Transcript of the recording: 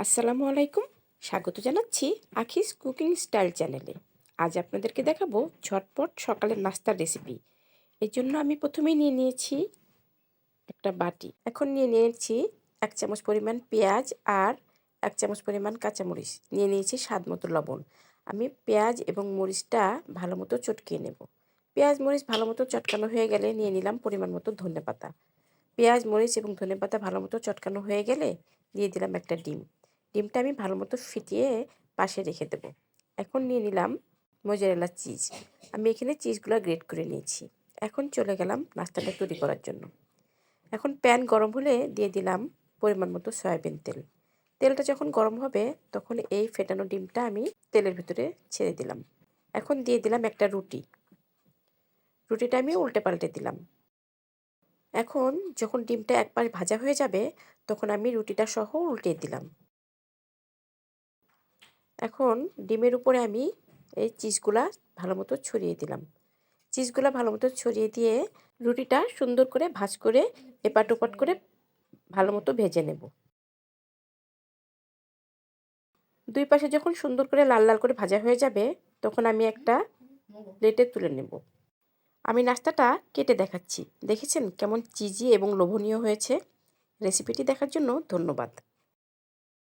আসসালামু আলাইকুম। স্বাগত জানাচ্ছি আখিস কুকিং স্টাইল চ্যানেলে। আজ আপনাদেরকে দেখাবো ঝটপট সকালের নাস্তার রেসিপি। এর জন্য আমি প্রথমেই নিয়ে নিয়েছি একটা বাটি। এখন নিয়ে নিয়েছি 1 চামচ পরিমাণ পেঁয়াজ আর 1 চামচ পরিমাণ কাঁচামরিচ। নিয়ে নিয়েছি স্বাদ মতো লবণ। আমি পেঁয়াজ এবং মরিচটা ভালো মতো চটকিয়ে নেব। পেঁয়াজ মরিচ ভালো মতো চটকানো হয়ে গেলে নিয়ে নিলাম পরিমাণ মতো ধনেপাতা। পেঁয়াজ মরিচ এবং ধনেপাতা ভালো মতো চটকানো হয়ে গেলে দিয়ে দিলাম একটা ডিম। ডিমটা আমি ভালো মতো ফিটিয়ে পাশে রেখে দেব। এখন নিয়ে নিলাম মোজারেলা চিজ। আমি এখানে চিজগুলো গ্রেট করে নিয়েছি। এখন চলে গেলাম নাস্তাটা তৈরি করার জন্য। এখন প্যান গরম হলে দিয়ে দিলাম পরিমাণ মতো সয়াবিন তেল। তেলটা যখন গরম হবে তখন এই ফেটানো ডিমটা আমি তেলের ভিতরে ছেড়ে দিলাম। এখন দিয়ে দিলাম একটা রুটি। রুটিটা আমি উল্টে পাল্টে দিলাম। এখন যখন ডিমটা এক পাশ ভাজা হয়ে যাবে তখন আমি রুটিটা সহ উল্টে দিলাম। এখন ডিমের উপরে আমি এই চিজগুলা ভালো মতো ছড়িয়ে দিলাম। চিজগুলা ভালো মতো ছড়িয়ে দিয়ে রুটিটা সুন্দর করে ভাঁজ করে এপাট ওপাট করে ভালো মতো ভেজে নেব। দুই পাশে যখন সুন্দর করে লাল লাল করে ভাজা হয়ে যাবে তখন আমি একটা প্লেটে তুলে নেব। আমি নাস্তাটা কেটে দেখাচ্ছি। দেখেছেন কেমন চিজি এবং লোভনীয় হয়েছে? রেসিপিটি দেখার জন্য ধন্যবাদ।